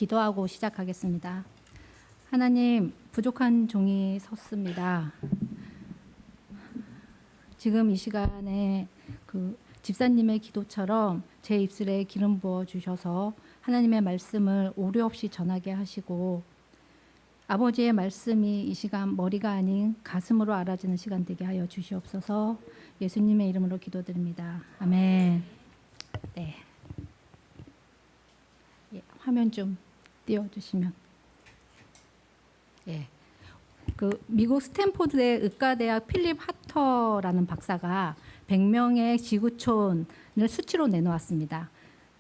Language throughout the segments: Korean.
기도하고 시작하겠습니다. 하나님, 부족한 종이 섰습니다. 지금 이 시간에 그 집사님의 기도처럼 제 입술에 기름 부어 주셔서 하나님의 말씀을 오류 없이 전하게 하시고 아버지의 말씀이 이 시간 머리가 아닌 가슴으로 알아지는 시간 되게 하여 주시옵소서. 예수님의 이름으로 기도드립니다. 아멘. 네. 예, 화면 좀 띄워주시면. 예. 그 미국 스탠포드의 의과대학 필립 하터라는 박사가 100명의 지구촌을 수치로 내놓았습니다.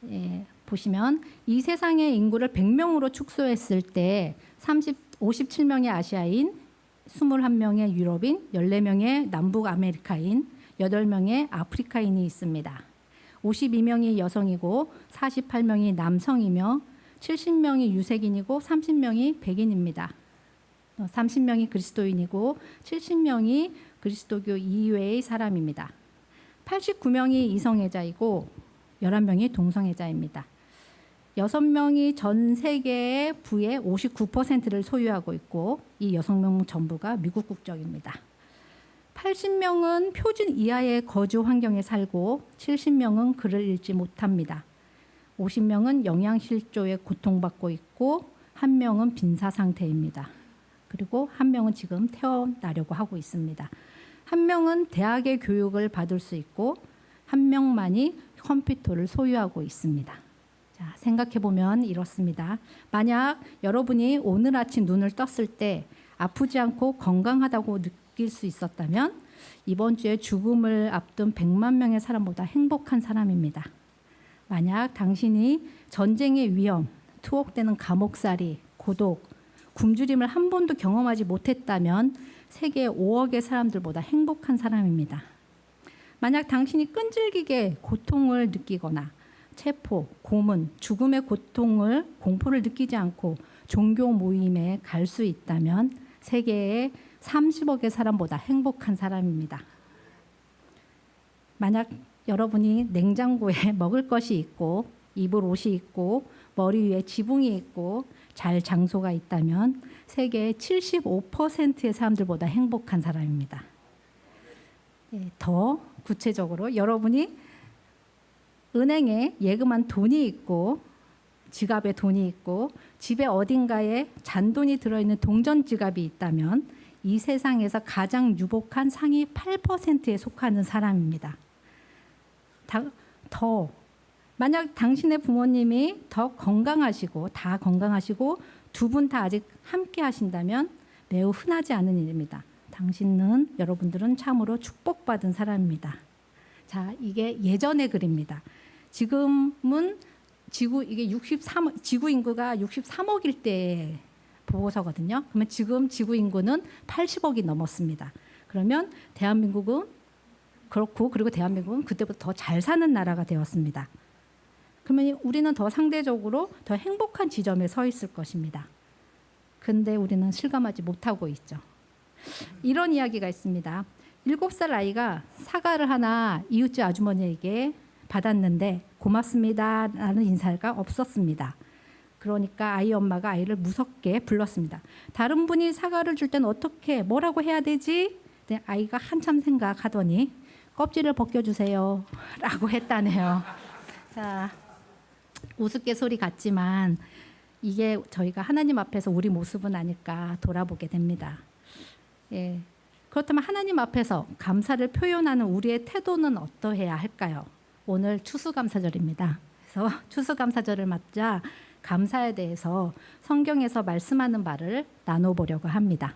예, 보시면 이 세상의 인구를 100명으로 축소했을 때 57명의 아시아인, 21명의 유럽인, 14명의 남북 아메리카인, 8명의 아프리카인이 있습니다. 52명이 여성이고 48명이 남성이며 70명이 유색인이고 30명이 백인입니다. 30명이 그리스도인이고 70명이 그리스도교 이외의 사람입니다. 89명이 이성애자이고 11명이 동성애자입니다. 6명이 전 세계의 부의 59%를 소유하고 있고 이 6명 전부가 미국 국적입니다. 80명은 표준 이하의 거주 환경에 살고 70명은 글을 읽지 못합니다. 50명은 영양실조에 고통받고 있고 1명은 빈사 상태입니다. 그리고 1명은 지금 태어나려고 하고 있습니다. 1명은 대학의 교육을 받을 수 있고 1명만이 컴퓨터를 소유하고 있습니다. 자, 생각해보면 이렇습니다. 만약 여러분이 오늘 아침 눈을 떴을 때 아프지 않고 건강하다고 느낄 수 있었다면 이번 주에 죽음을 앞둔 100만 명의 사람보다 행복한 사람입니다. 만약 당신이 전쟁의 위험, 투옥되는 감옥살이, 고독, 굶주림을 한 번도 경험하지 못했다면 세계 5억의 사람들보다 행복한 사람입니다. 만약 당신이 끈질기게 고통을 느끼거나 체포, 고문, 죽음의 고통을 공포를 느끼지 않고 종교 모임에 갈 수 있다면 세계의 30억의 사람보다 행복한 사람입니다. 만약 여러분이 냉장고에 먹을 것이 있고 입을 옷이 있고 머리 위에 지붕이 있고 잘 장소가 있다면 세계의 75%의 사람들보다 행복한 사람입니다. 더 구체적으로 여러분이 은행에 예금한 돈이 있고 지갑에 돈이 있고 집에 어딘가에 잔돈이 들어있는 동전 지갑이 있다면 이 세상에서 가장 유복한 상위 8%에 속하는 사람입니다. 만약 당신의 부모님이 더 건강하시고 다 건강하시고 두 분 다 아직 함께 하신다면 매우 흔하지 않은 일입니다. 여러분들은 참으로 축복받은 사람입니다. 자, 이게 예전의 글입니다. 지금은 지구 인구가 63억일 때 보고서거든요. 그러면 지금 지구 인구는 80억이 넘었습니다. 그러면 대한민국은 그렇고 그리고 대한민국은 그때보다 더 잘 사는 나라가 되었습니다. 그러면 우리는 더 상대적으로 더 행복한 지점에 서 있을 것입니다. 근데 우리는 실감하지 못하고 있죠. 이런 이야기가 있습니다. 7살 아이가 사과를 하나 이웃집 아주머니에게 받았는데 고맙습니다 라는 인사가 없었습니다. 그러니까 아이 엄마가 아이를 무섭게 불렀습니다. 다른 분이 사과를 줄 때는 뭐라고 해야 되지? 아이가 한참 생각하더니 껍질을 벗겨주세요 라고 했다네요. 자, 우스갯소리 같지만 이게 저희가 하나님 앞에서 우리 모습은 아닐까 돌아보게 됩니다. 예. 그렇다면 하나님 앞에서 감사를 표현하는 우리의 태도는 어떠해야 할까요? 오늘 추수감사절입니다. 그래서 추수감사절을 맞자 감사에 대해서 성경에서 말씀하는 바를 나눠보려고 합니다.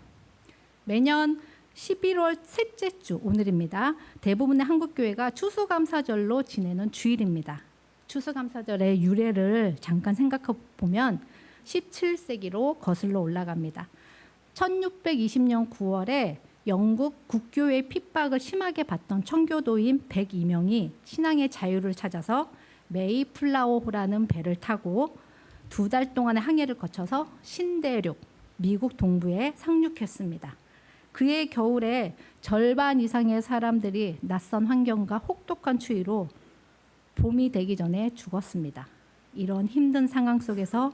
매년 11월 셋째 주 오늘입니다. 대부분의 한국교회가 추수감사절로 지내는 주일입니다. 추수감사절의 유래를 잠깐 생각해 보면 17세기로 거슬러 올라갑니다. 1620년 9월에 영국 국교의 핍박을 심하게 받던 청교도인 102명이 신앙의 자유를 찾아서 메이플라워호라는 배를 타고 2달 동안의 항해를 거쳐서 신대륙, 미국 동부에 상륙했습니다. 그해 겨울에 절반 이상의 사람들이 낯선 환경과 혹독한 추위로 봄이 되기 전에 죽었습니다. 이런 힘든 상황 속에서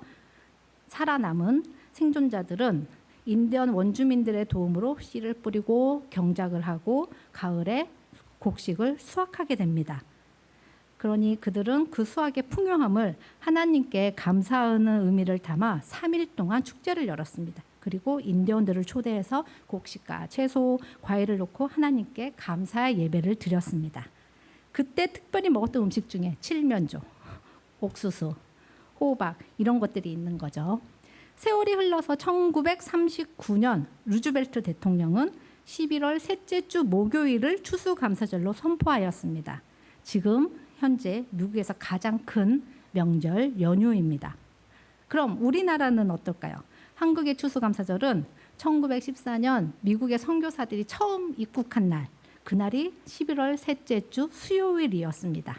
살아남은 생존자들은 인디언 원주민들의 도움으로 씨를 뿌리고 경작을 하고 가을에 곡식을 수확하게 됩니다. 그러니 그들은 그 수확의 풍요함을 하나님께 감사하는 의미를 담아 3일 동안 축제를 열었습니다. 그리고 인디언들을 초대해서 곡식과 채소, 과일을 놓고 하나님께 감사의 예배를 드렸습니다. 그때 특별히 먹었던 음식 중에 칠면조, 옥수수, 호박 이런 것들이 있는 거죠. 세월이 흘러서 1939년 루즈벨트 대통령은 11월 셋째 주 목요일을 추수감사절로 선포하였습니다. 지금 현재 미국에서 가장 큰 명절 연휴입니다. 그럼 우리나라는 어떨까요? 한국의 추수감사절은 1914년 미국의 선교사들이 처음 입국한 날, 그날이 11월 셋째 주 수요일이었습니다.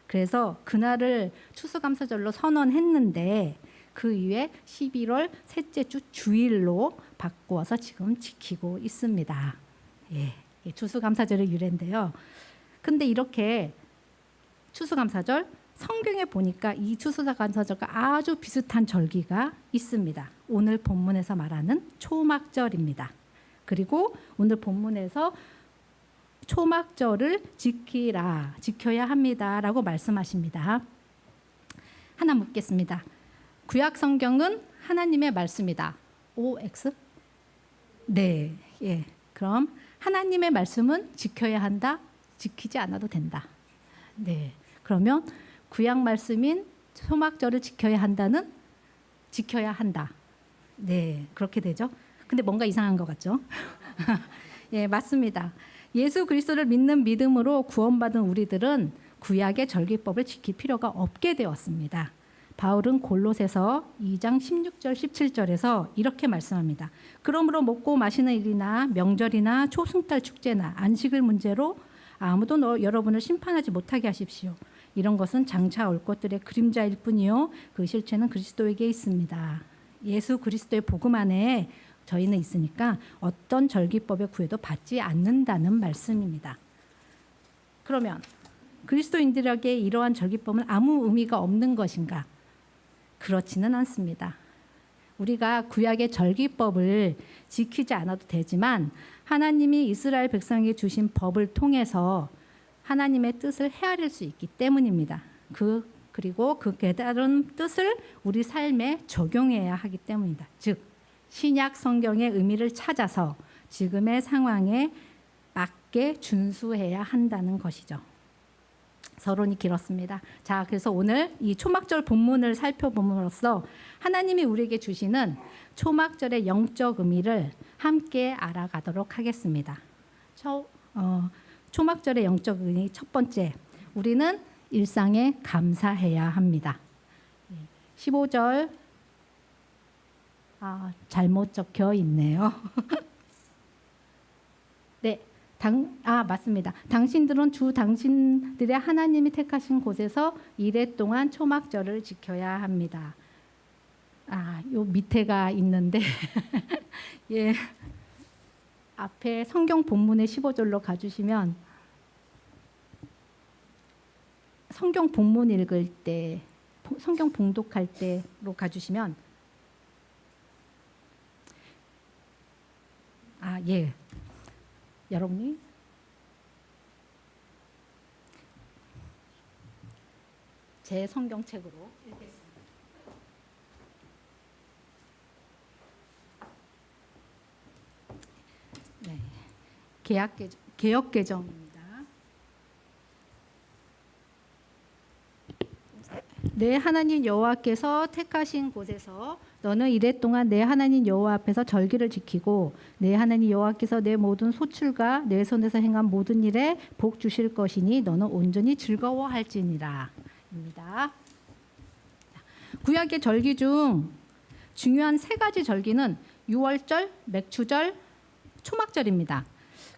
그래서 그날을 추수감사절로 선언했는데 그 이후에 11월 셋째 주 주일로 바꾸어서 지금 지키고 있습니다. 예, 추수감사절의 유래인데요. 근데 이렇게 추수감사절 성경에 보니까 이 추수감사절과 아주 비슷한 절기가 있습니다. 오늘 본문에서 말하는 초막절입니다. 그리고 오늘 본문에서 초막절을 지켜야 합니다라고 말씀하십니다. 하나 묻겠습니다. 구약 성경은 하나님의 말씀이다. OX? 네, 예. 그럼 하나님의 말씀은 지켜야 한다. 지키지 않아도 된다. 네. 그러면 구약 말씀인 초막절을 지켜야 한다는 지켜야 한다. 네, 그렇게 되죠. 근데 뭔가 이상한 것 같죠? 예, 맞습니다. 예수 그리스도를 믿는 믿음으로 구원받은 우리들은 구약의 절기법을 지킬 필요가 없게 되었습니다. 바울은 골로새서 2장 16절 17절에서 이렇게 말씀합니다. 그러므로 먹고 마시는 일이나 명절이나 초승달 축제나 안식일 문제로 아무도 여러분을 심판하지 못하게 하십시오. 이런 것은 장차 올 것들의 그림자일 뿐이요 그 실체는 그리스도에게 있습니다. 예수 그리스도의 복음 안에 저희는 있으니까 어떤 절기법의 구애도 받지 않는다는 말씀입니다. 그러면 그리스도인들에게 이러한 절기법은 아무 의미가 없는 것인가? 그렇지는 않습니다. 우리가 구약의 절기법을 지키지 않아도 되지만 하나님이 이스라엘 백성에게 주신 법을 통해서 하나님의 뜻을 헤아릴 수 있기 때문입니다. 그리고 그 깨달은 뜻을 우리 삶에 적용해야 하기 때문이다. 즉 신약 성경의 의미를 찾아서 지금의 상황에 맞게 준수해야 한다는 것이죠. 서론이 길었습니다. 자, 그래서 오늘 이 초막절 본문을 살펴봄으로써 하나님이 우리에게 주시는 초막절의 영적 의미를 함께 알아가도록 하겠습니다. 초막절의 영적 의미 첫 번째, 우리는 일상에 감사해야 합니다. 15절 잘못 적혀 있네요. 네. 맞습니다. 당신들은 주 당신들의 하나님이 택하신 곳에서 이래 동안 초막절을 지켜야 합니다. 요 밑에가 있는데 예. 앞에 성경 본문의 15절로 가주시면 성경 본문 읽을 때, 성경 봉독할 때로 가주시면 예. 여러분이 제 성경책으로 읽겠습니다. 네, 개역 개정입니다. 내 하나님 여호와께서 택하신 곳에서 너는 이래 동안 내 하나님 여호와 앞에서 절기를 지키고 내 하나님 여호와께서 내 모든 소출과 내 손에서 행한 모든 일에 복 주실 것이니 너는 온전히 즐거워할지니라. 입니다. 구약의 절기 중 중요한 세 가지 절기는 유월절, 맥추절, 초막절입니다.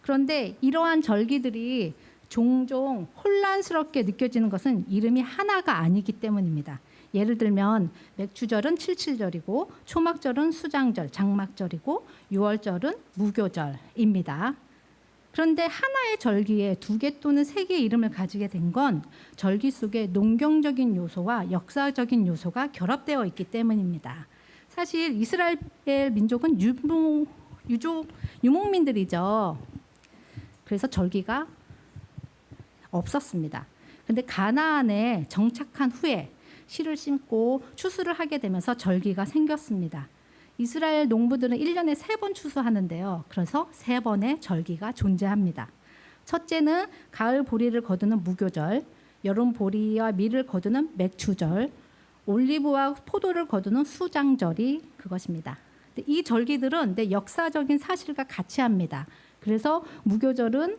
그런데 이러한 절기들이 종종 혼란스럽게 느껴지는 것은 이름이 하나가 아니기 때문입니다. 예를 들면 맥추절은 칠칠절이고 초막절은 수장절, 장막절이고 유월절은 무교절입니다. 그런데 하나의 절기에 두 개 또는 세 개의 이름을 가지게 된 건 절기 속에 농경적인 요소와 역사적인 요소가 결합되어 있기 때문입니다. 사실 이스라엘 민족은 유목민들이죠. 그래서 절기가 없었습니다. 근데 가나안에 정착한 후에 씨를 심고 추수를 하게 되면서 절기가 생겼습니다. 이스라엘 농부들은 1년에 3번 추수하는데요. 그래서 3번의 절기가 존재합니다. 첫째는 가을 보리를 거두는 무교절, 여름 보리와 밀을 거두는 맥추절, 올리브와 포도를 거두는 수장절이 그것입니다. 이 절기들은 역사적인 사실과 같이 합니다. 그래서 무교절은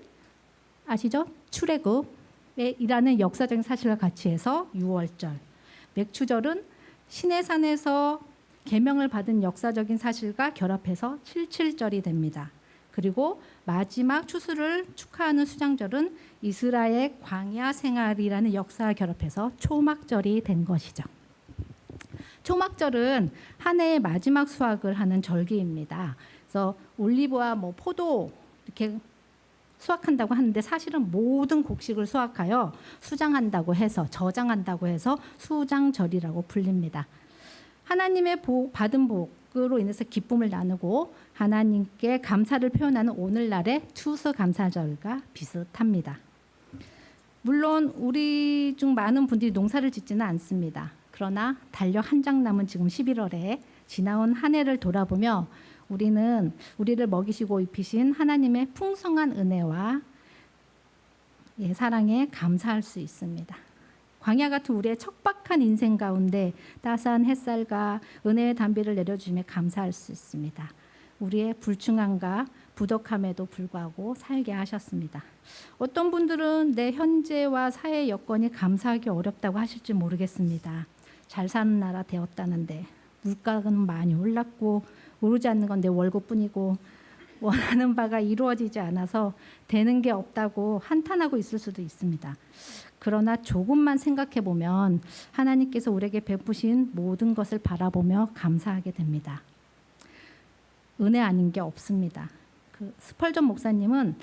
아시죠? 출애굽에 일하는 역사적인 사실과 같이 해서 6월절, 맥추절은 시내산에서 계명을 받은 역사적인 사실과 결합해서 77절이 됩니다. 그리고 마지막 추수를 축하하는 수장절은 이스라엘 광야 생활이라는 역사와 결합해서 초막절이 된 것이죠. 초막절은 한 해의 마지막 수확을 하는 절기입니다. 그래서 올리브와 포도 이렇게 수확한다고 하는데 사실은 모든 곡식을 수확하여 수장한다고 해서 저장한다고 해서 수장절이라고 불립니다. 하나님의 받은 복으로 인해서 기쁨을 나누고 하나님께 감사를 표현하는 오늘날의 추수감사절과 비슷합니다. 물론 우리 중 많은 분들이 농사를 짓지는 않습니다. 그러나 달력 한 장 남은 지금 11월에 지나온 한 해를 돌아보며 우리는 우리를 먹이시고 입히신 하나님의 풍성한 은혜와 사랑에 감사할 수 있습니다. 광야 같은 우리의 척박한 인생 가운데 따스한 햇살과 은혜의 담비를 내려주심에 감사할 수 있습니다. 우리의 불충함과 부덕함에도 불구하고 살게 하셨습니다. 어떤 분들은 내 현재와 사회 여건이 감사하기 어렵다고 하실지 모르겠습니다. 잘 사는 나라 되었다는데 물가는 많이 올랐고 오르지 않는 건 내 월급뿐이고 원하는 바가 이루어지지 않아서 되는 게 없다고 한탄하고 있을 수도 있습니다. 그러나 조금만 생각해 보면 하나님께서 우리에게 베푸신 모든 것을 바라보며 감사하게 됩니다. 은혜 아닌 게 없습니다. 스펄전 목사님은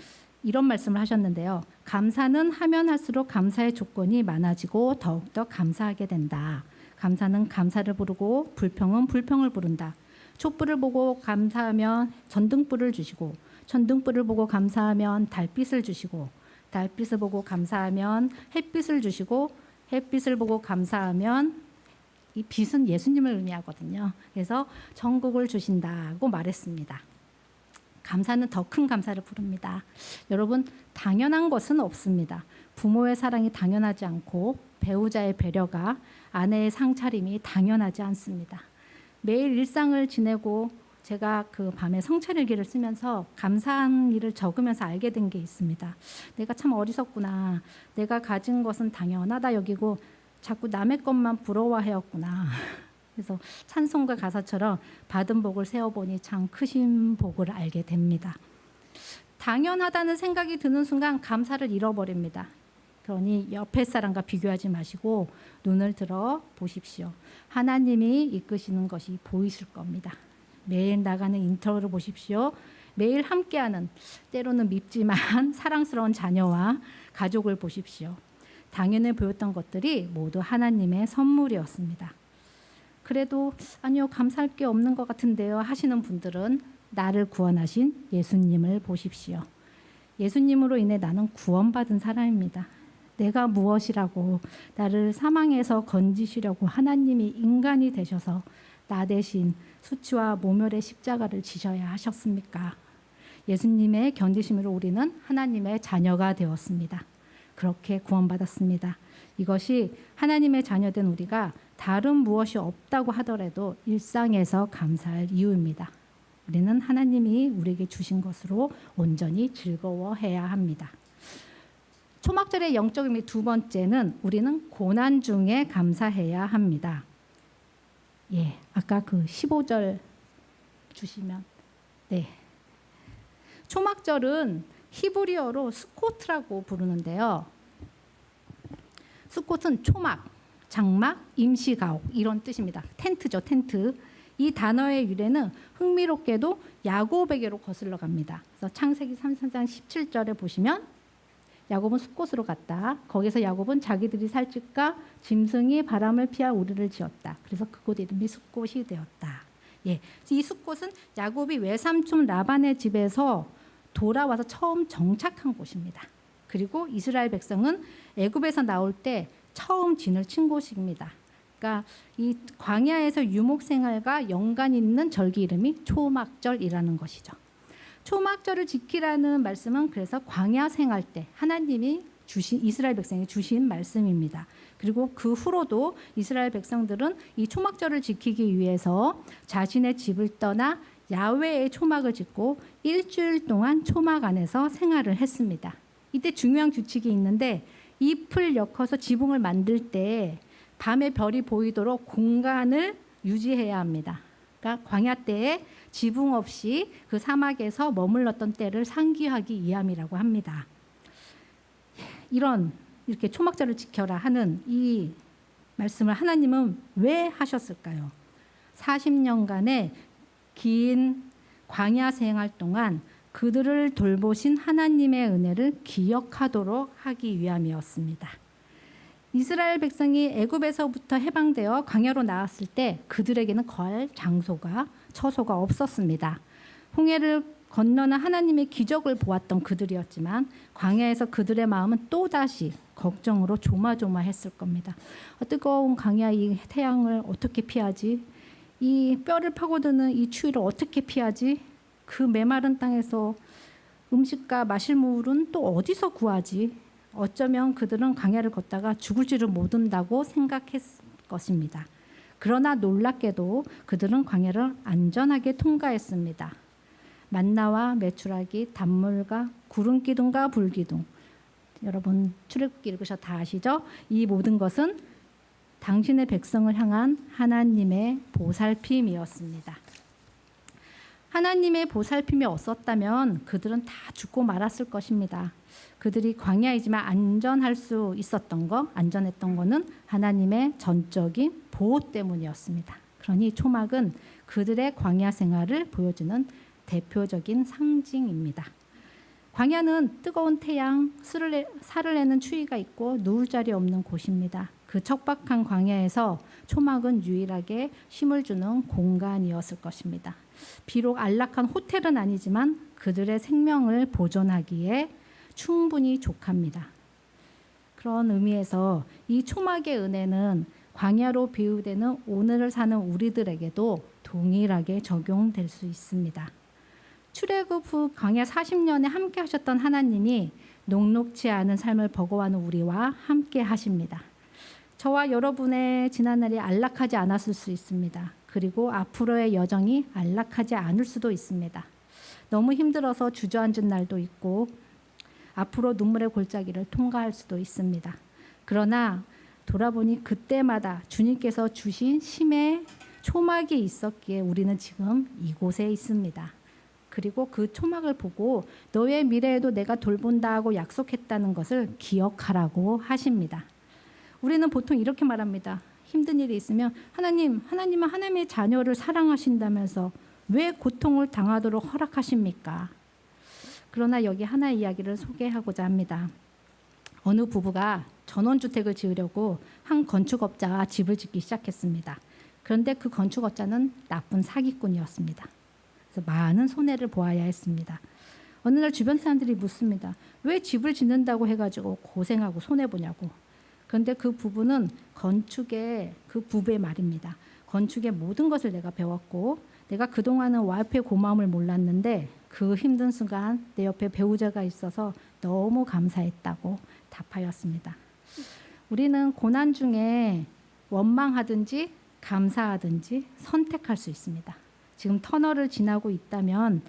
이런 말씀을 하셨는데요. 감사는 하면 할수록 감사의 조건이 많아지고 더욱더 감사하게 된다. 감사는 감사를 부르고 불평은 불평을 부른다. 촛불을 보고 감사하면 전등불을 주시고 전등불을 보고 감사하면 달빛을 주시고 달빛을 보고 감사하면 햇빛을 주시고 햇빛을 보고 감사하면 이 빛은 예수님을 의미하거든요. 그래서 천국을 주신다고 말했습니다. 감사는 더 큰 감사를 부릅니다. 여러분, 당연한 것은 없습니다. 부모의 사랑이 당연하지 않고 배우자의 배려가, 아내의 상차림이 당연하지 않습니다. 매일 일상을 지내고 제가 그 밤에 성찰일기를 쓰면서 감사한 일을 적으면서 알게 된 게 있습니다. 내가 참 어리석구나. 내가 가진 것은 당연하다 여기고 자꾸 남의 것만 부러워하였구나. 그래서 찬송가 가사처럼 받은 복을 세어보니 참 크신 복을 알게 됩니다. 당연하다는 생각이 드는 순간 감사를 잃어버립니다. 그러니 옆에 사람과 비교하지 마시고 눈을 들어 보십시오. 하나님이 이끄시는 것이 보이실 겁니다. 매일 나가는 인터뷰를 보십시오. 매일 함께하는 때로는 밉지만 사랑스러운 자녀와 가족을 보십시오. 당연해 보였던 것들이 모두 하나님의 선물이었습니다. 그래도 아니요, 감사할 게 없는 것 같은데요 하시는 분들은 나를 구원하신 예수님을 보십시오. 예수님으로 인해 나는 구원받은 사람입니다. 내가 무엇이라고 나를 사망에서 건지시려고 하나님이 인간이 되셔서 나 대신 수치와 모멸의 십자가를 지셔야 하셨습니까? 예수님의 견디심으로 우리는 하나님의 자녀가 되었습니다. 그렇게 구원받았습니다. 이것이 하나님의 자녀된 우리가 다른 무엇이 없다고 하더라도 일상에서 감사할 이유입니다. 우리는 하나님이 우리에게 주신 것으로 온전히 즐거워해야 합니다. 초막절의 영적 의미 두 번째는 우리는 고난 중에 감사해야 합니다. 아까 그 15절 주시면 초막절은 히브리어로 스코트라고 부르는데요. 스콧은 초막, 장막, 임시가옥 이런 뜻입니다. 텐트죠, 텐트. 이 단어의 유래는 흥미롭게도 야곱에게로 거슬러 갑니다. 그래서 창세기 33장 17절에 보시면 야곱은 숫곳으로 갔다. 거기서 야곱은 자기들이 살 집과 짐승이 바람을 피하 우리를 지었다. 그래서 그곳 이름이 숫곳이 되었다. 예, 이 숫곳은 야곱이 외삼촌 라반의 집에서 돌아와서 처음 정착한 곳입니다. 그리고 이스라엘 백성은 애굽에서 나올 때 처음 진을 친 곳입니다. 그러니까 이 광야에서 유목 생활과 연관이 있는 절기 이름이 초막절이라는 것이죠. 초막절을 지키라는 말씀은 그래서 광야 생활 때 하나님이 주신 이스라엘 백성이 주신 말씀입니다. 그리고 그 후로도 이스라엘 백성들은 이 초막절을 지키기 위해서 자신의 집을 떠나 야훼의 초막을 짓고 일주일 동안 초막 안에서 생활을 했습니다. 이때 중요한 규칙이 있는데 잎을 엮어서 지붕을 만들 때 밤에 별이 보이도록 공간을 유지해야 합니다. 그러니까 광야 때에 지붕 없이 그 사막에서 머물렀던 때를 상기하기 위함이라고 합니다. 이렇게 초막절을 지켜라 하는 이 말씀을 하나님은 왜 하셨을까요? 40년간의 긴 광야 생활 동안 그들을 돌보신 하나님의 은혜를 기억하도록 하기 위함이었습니다. 이스라엘 백성이 애굽에서부터 해방되어 광야로 나왔을 때 그들에게는 거할 장소가 처소가 없었습니다. 홍해를 건너는 하나님의 기적을 보았던 그들이었지만 광야에서 그들의 마음은 또다시 걱정으로 조마조마했을 겁니다. 뜨거운 광야 이 태양을 어떻게 피하지? 이 뼈를 파고드는 이 추위를 어떻게 피하지? 그 메마른 땅에서 음식과 마실 물은 또 어디서 구하지? 어쩌면 그들은 광야를 걷다가 죽을 줄을 모른다고 생각했을 것입니다. 그러나 놀랍게도 그들은 광야를 안전하게 통과했습니다. 만나와 메추라기, 단물과 구름 기둥과 불 기둥. 여러분 출애굽기 읽으셔 다 아시죠? 이 모든 것은 당신의 백성을 향한 하나님의 보살핌이었습니다. 하나님의 보살핌이 없었다면 그들은 다 죽고 말았을 것입니다. 그들이 광야이지만 안전했던 거는 하나님의 전적인 보호 때문이었습니다. 그러니 초막은 그들의 광야 생활을 보여주는 대표적인 상징입니다. 광야는 뜨거운 태양, 살을 내는 추위가 있고 누울 자리 없는 곳입니다. 그 척박한 광야에서 초막은 유일하게 쉼을 주는 공간이었을 것입니다. 비록 안락한 호텔은 아니지만 그들의 생명을 보존하기에 충분히 족합니다. 그런 의미에서 이 초막의 은혜는 광야로 비유되는 오늘을 사는 우리들에게도 동일하게 적용될 수 있습니다. 출애굽 후 광야 40년에 함께 하셨던 하나님이 녹록지 않은 삶을 버거워하는 우리와 함께 하십니다. 저와 여러분의 지난날이 안락하지 않았을 수 있습니다. 그리고 앞으로의 여정이 안락하지 않을 수도 있습니다. 너무 힘들어서 주저앉은 날도 있고 앞으로 눈물의 골짜기를 통과할 수도 있습니다. 그러나 돌아보니 그때마다 주님께서 주신 쉼의 초막이 있었기에 우리는 지금 이곳에 있습니다. 그리고 그 초막을 보고 너의 미래에도 내가 돌본다고 약속했다는 것을 기억하라고 하십니다. 우리는 보통 이렇게 말합니다. 힘든 일이 있으면 하나님은 하나님의 자녀를 사랑하신다면서 왜 고통을 당하도록 허락하십니까? 그러나 여기 하나의 이야기를 소개하고자 합니다. 어느 부부가 전원주택을 지으려고 한 건축업자와 집을 짓기 시작했습니다. 그런데 그 건축업자는 나쁜 사기꾼이었습니다. 그래서 많은 손해를 보아야 했습니다. 어느 날 주변 사람들이 묻습니다. 왜 집을 짓는다고 해가지고 고생하고 손해보냐고. 그런데 그 부부는 그 부부의 말입니다. 건축의 모든 것을 내가 배웠고 내가 그동안은 와이프의 고마움을 몰랐는데 그 힘든 순간 내 옆에 배우자가 있어서 너무 감사했다고 답하였습니다. 우리는 고난 중에 원망하든지 감사하든지 선택할 수 있습니다. 지금 터널을 지나고 있다면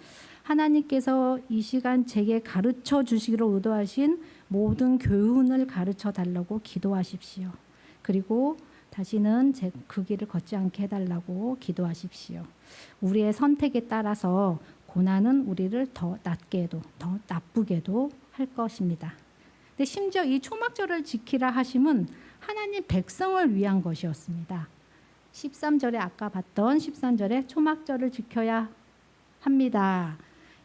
하나님께서 이 시간 제게 가르쳐 주시기로 의도하신 모든 교훈을 가르쳐 달라고 기도하십시오. 그리고 다시는 그 길을 걷지 않게 해달라고 기도하십시오. 우리의 선택에 따라서 고난은 우리를 더 낮게도 더 나쁘게도 할 것입니다. 근데 심지어 이 초막절을 지키라 하심은 하나님 백성을 위한 것이었습니다. 13절에 아까 봤던 13절에 초막절을 지켜야 합니다.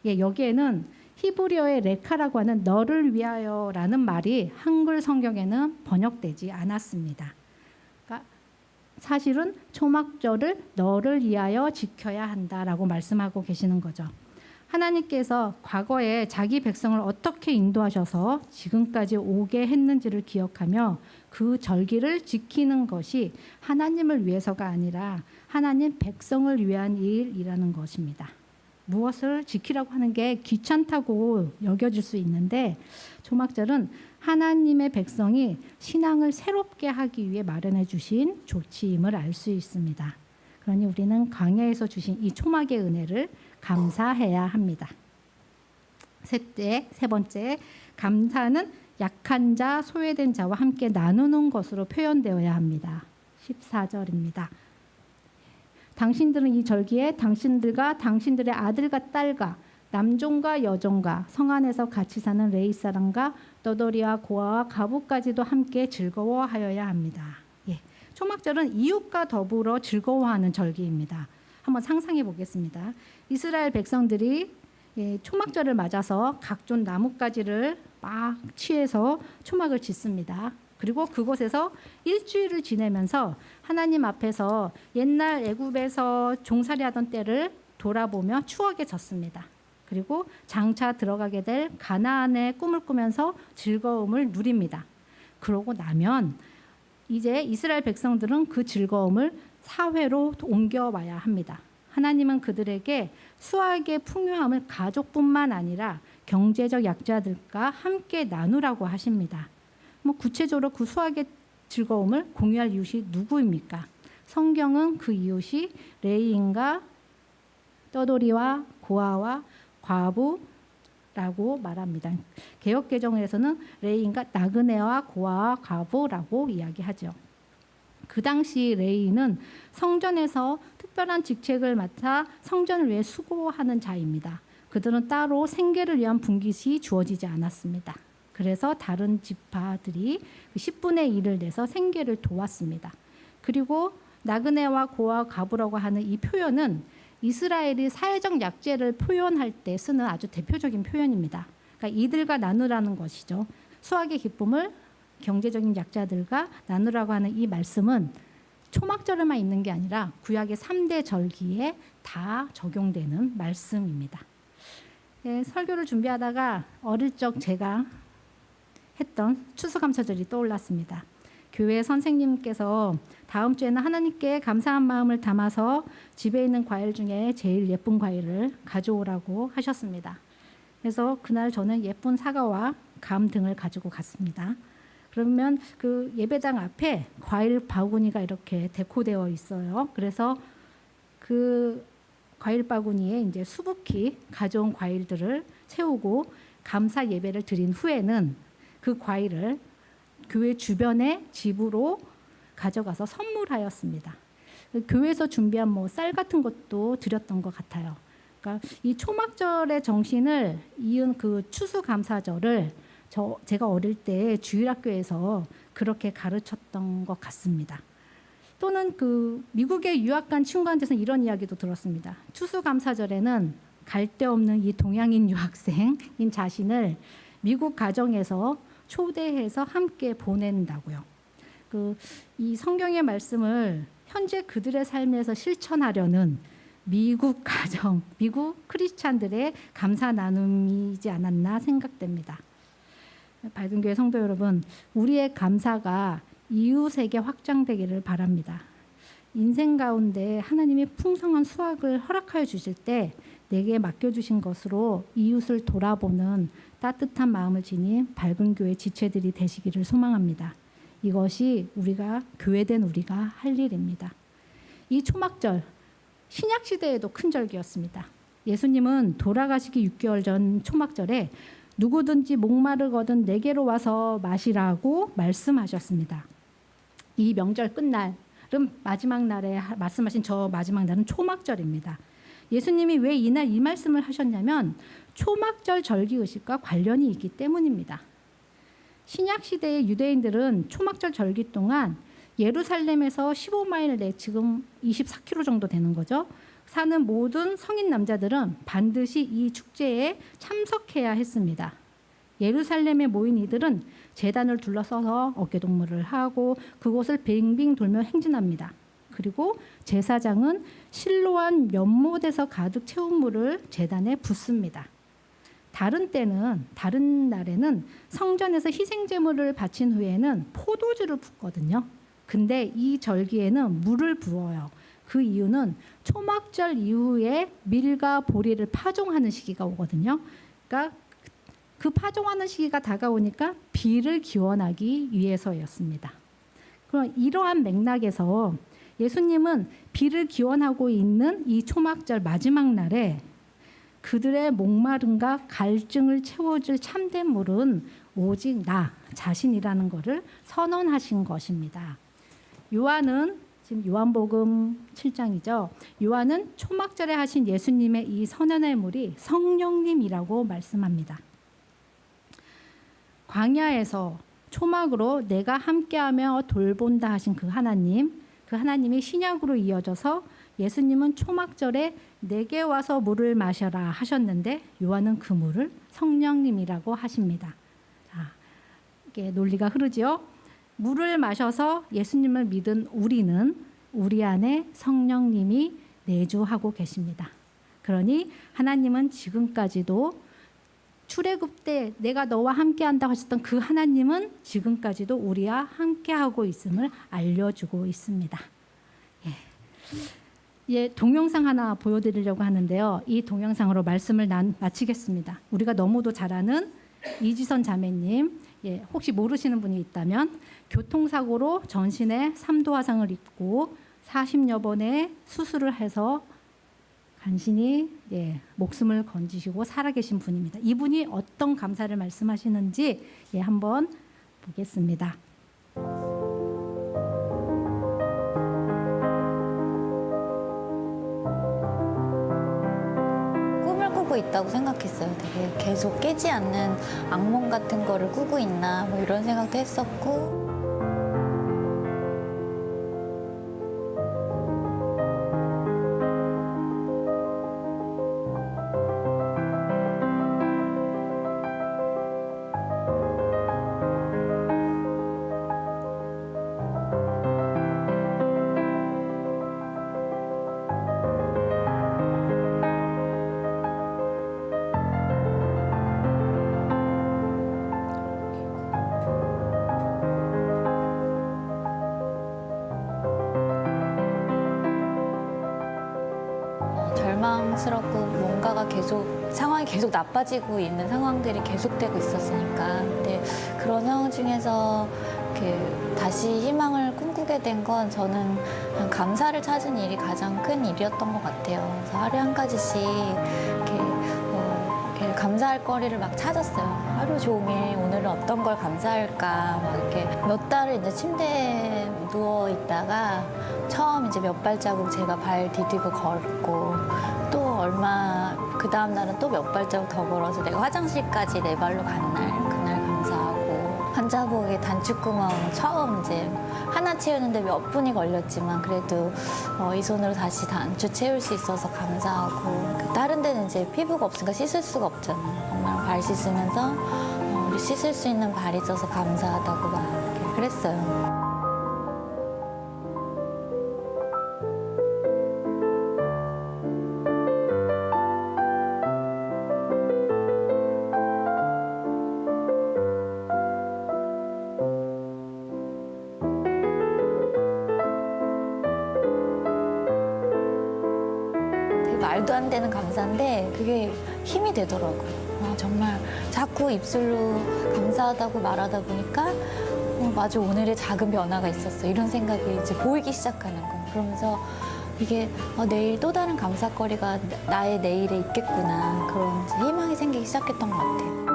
예, 여기에는 히브리어의 레카라고 하는 너를 위하여라는 말이 한글 성경에는 번역되지 않았습니다. 그러니까 사실은 초막절을 너를 위하여 지켜야 한다라고 말씀하고 계시는 거죠. 하나님께서 과거에 자기 백성을 어떻게 인도하셔서 지금까지 오게 했는지를 기억하며 그 절기를 지키는 것이 하나님을 위해서가 아니라 하나님 백성을 위한 일이라는 것입니다. 무엇을 지키라고 하는 게 귀찮다고 여겨질 수 있는데 초막절은 하나님의 백성이 신앙을 새롭게 하기 위해 마련해 주신 조치임을 알 수 있습니다. 그러니 우리는 광야에서 주신 이 초막의 은혜를 감사해야 합니다. 세 번째, 감사는 약한 자, 소외된 자와 함께 나누는 것으로 표현되어야 합니다. 14절입니다. 당신들은 이 절기에 당신들과 당신들의 아들과 딸과 남종과 여종과 성 안에서 같이 사는 레위 사람과 떠돌이와 고아와 가부까지도 함께 즐거워하여야 합니다. 초막절은 이웃과 더불어 즐거워하는 절기입니다. 한번 상상해 보겠습니다. 이스라엘 백성들이 초막절을 맞아서 각종 나뭇가지를 막 취해서 초막을 짓습니다. 그리고 그곳에서 일주일을 지내면서 하나님 앞에서 옛날 애굽에서 종살이하던 때를 돌아보며 추억에 젖습니다. 그리고 장차 들어가게 될 가나안의 꿈을 꾸면서 즐거움을 누립니다. 그러고 나면 이제 이스라엘 백성들은 그 즐거움을 사회로 옮겨와야 합니다. 하나님은 그들에게 수확의 풍요함을 가족뿐만 아니라 경제적 약자들과 함께 나누라고 하십니다. 구체적으로 그 수확의 즐거움을 공유할 이웃이 누구입니까? 성경은 그 이웃이 레위인과 떠돌이와 고아와 과부라고 말합니다. 개역개정에서는 레위인과 나그네와 고아와 과부라고 이야기하죠. 그 당시 레위인은 성전에서 특별한 직책을 맡아 성전을 위해 수고하는 자입니다. 그들은 따로 생계를 위한 분깃이 주어지지 않았습니다. 그래서 다른 지파들이 10분의 1을 내서 생계를 도왔습니다. 그리고 나그네와 고아 가부라고 하는 이 표현은 이스라엘이 사회적 약재를 표현할 때 쓰는 아주 대표적인 표현입니다. 그러니까 이들과 나누라는 것이죠. 수확의 기쁨을 경제적인 약자들과 나누라고 하는 이 말씀은 초막절에만 있는 게 아니라 구약의 3대 절기에 다 적용되는 말씀입니다. 설교를 준비하다가 어릴 적 제가 했던 추수감사절이 떠올랐습니다. 교회 선생님께서 다음 주에는 하나님께 감사한 마음을 담아서 집에 있는 과일 중에 제일 예쁜 과일을 가져오라고 하셨습니다. 그래서 그날 저는 예쁜 사과와 감 등을 가지고 갔습니다. 그러면 그 예배당 앞에 과일 바구니가 이렇게 데코되어 있어요. 그래서 그 과일 바구니에 이제 수북히 가져온 과일들을 채우고 감사 예배를 드린 후에는 그 과일을 교회 주변의 집으로 가져가서 선물하였습니다. 교회에서 준비한 쌀 같은 것도 드렸던 것 같아요. 그러니까 이 초막절의 정신을 이은 그 추수감사절을 제가 어릴 때 주일학교에서 그렇게 가르쳤던 것 같습니다. 또는 그 미국에 유학 간 친구한테서 이런 이야기도 들었습니다. 추수감사절에는 갈 데 없는 이 동양인 유학생인 자신을 미국 가정에서 초대해서 함께 보낸다고요. 이 성경의 말씀을 현재 그들의 삶에서 실천하려는 미국 가정, 미국 크리스찬들의 감사 나눔이지 않았나 생각됩니다. 밝은 교회 성도 여러분, 우리의 감사가 이웃에게 확장되기를 바랍니다. 인생 가운데 하나님이 풍성한 수확을 허락하여 주실 때 내게 맡겨주신 것으로 이웃을 돌아보는 따뜻한 마음을 지닌 밝은 교회 지체들이 되시기를 소망합니다. 이것이 우리가 교회된 우리가 할 일입니다. 이 초막절, 신약시대에도 큰 절기였습니다. 예수님은 돌아가시기 6개월 전 초막절에 누구든지 목마르거든 내게로 와서 마시라고 말씀하셨습니다. 이 명절 끝날은 마지막 날에 말씀하신 저 마지막 날은 초막절입니다. 예수님이 왜 이날 이 말씀을 하셨냐면 초막절 절기의식과 관련이 있기 때문입니다. 신약시대의 유대인들은 초막절 절기 동안 예루살렘에서 15마일 내 지금 24km 정도 되는 거죠. 사는 모든 성인 남자들은 반드시 이 축제에 참석해야 했습니다. 예루살렘에 모인 이들은 제단을 둘러서서 어깨동무를 하고 그곳을 빙빙 돌며 행진합니다. 그리고 제사장은 실로한 연못에서 가득 채운 물을 제단에 붓습니다. 다른 날에는 성전에서 희생제물을 바친 후에는 포도주를 붓거든요. 근데 이 절기에는 물을 부어요. 그 이유는 초막절 이후에 밀과 보리를 파종하는 시기가 오거든요. 그러니까 그 파종하는 시기가 다가오니까 비를 기원하기 위해서였습니다. 그럼 이러한 맥락에서 예수님은 비를 기원하고 있는 이 초막절 마지막 날에 그들의 목마름과 갈증을 채워줄 참된 물은 오직 나 자신이라는 것을 선언하신 것입니다. 요한은 지금 요한복음 7장이죠. 요한은 초막절에 하신 예수님의 이 선언의 물이 성령님이라고 말씀합니다. 광야에서 초막으로 내가 함께하며 돌본다 하신 그 하나님이 신약으로 이어져서 예수님은 초막절에 내게 와서 물을 마셔라 하셨는데 요한은 그 물을 성령님이라고 하십니다. 자, 이게 논리가 흐르지요. 물을 마셔서 예수님을 믿은 우리 안에 성령님이 내주하고 계십니다. 그러니 하나님은 지금까지도 출애굽 때 내가 너와 함께한다고 하셨던 그 하나님은 지금까지도 우리와 함께하고 있음을 알려주고 있습니다. 동영상 하나 보여드리려고 하는데요. 이 동영상으로 말씀을 마치겠습니다. 우리가 너무도 잘 아는 이지선 자매님, 혹시 모르시는 분이 있다면 교통사고로 전신에 3도 화상을 입고 40여 번의 수술을 해서 간신히 목숨을 건지시고 살아계신 분입니다. 이분이 어떤 감사를 말씀하시는지 한번 보겠습니다. 꿈을 꾸고 있다고 생각했어요. 되게 계속 깨지 않는 악몽 같은 거를 꾸고 있나 뭐 이런 생각도 했었고. 절망스럽고 뭔가가 상황이 계속 나빠지고 있는 상황들이 계속되고 있었으니까. 근데 그런 상황 중에서 이렇게 다시 희망을 꿈꾸게 된 건 저는 감사를 찾은 일이 가장 큰 일이었던 것 같아요. 그래서 하루에 한 가지씩 이렇게 감사할 거리를 막 찾았어요. 하루 종일 오늘은 어떤 걸 감사할까 막 이렇게 몇 달을 이제 침대에 누워 있다가 처음 이제 몇 발자국 제가 발 디디고 걷고 또 그 다음 날은 또 몇 발자국 더 걸어서 내가 화장실까지 내 발로 간 그날 감사하고 환자복에 단추구멍 처음 이제 하나 채우는데 몇 분이 걸렸지만 그래도 이 손으로 다시 단추 채울 수 있어서 감사하고 다른 데는 이제 피부가 없으니까 씻을 수가 없잖아요. 엄마랑 발 씻으면서 우리 씻을 수 있는 발이 있어서 감사하다고 막 이렇게 그랬어요. 말도 안 되는 감사인데 그게 힘이 되더라고요. 정말 자꾸 입술로 감사하다고 말하다 보니까 맞아, 오늘의 작은 변화가 있었어. 이런 생각이 이제 보이기 시작하는 거. 그러면서 이게 내일 또 다른 감사거리가 나의 내일에 있겠구나. 그런 희망이 생기기 시작했던 것 같아요.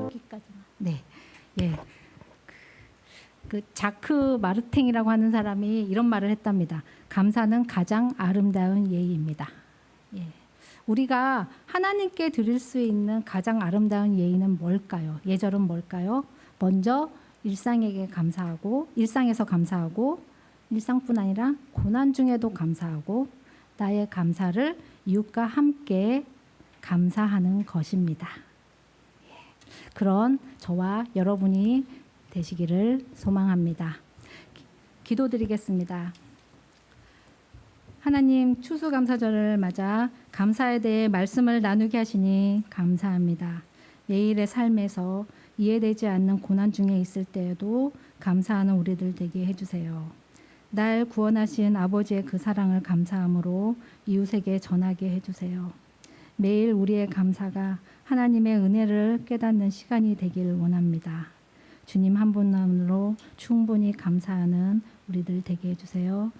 여기까지만. 네. 그 자크 마르탱이라고 하는 사람이 이런 말을 했답니다. 감사는 가장 아름다운 예의입니다. 우리가 하나님께 드릴 수 있는 가장 아름다운 예의는 뭘까요? 예절은 뭘까요? 먼저 일상에서 감사하고 일상뿐 아니라 고난 중에도 감사하고 나의 감사를 이웃과 함께 감사하는 것입니다. 그런 저와 여러분이 되시기를 소망합니다. 기도드리겠습니다. 하나님, 추수감사절을 맞아 감사에 대해 말씀을 나누게 하시니 감사합니다. 매일의 삶에서 이해되지 않는 고난 중에 있을 때에도 감사하는 우리들 되게 해주세요. 날 구원하신 아버지의 그 사랑을 감사함으로 이웃에게 전하게 해주세요. 매일 우리의 감사가 하나님의 은혜를 깨닫는 시간이 되길 원합니다. 주님 한 분만으로 충분히 감사하는 우리들 되게 해주세요.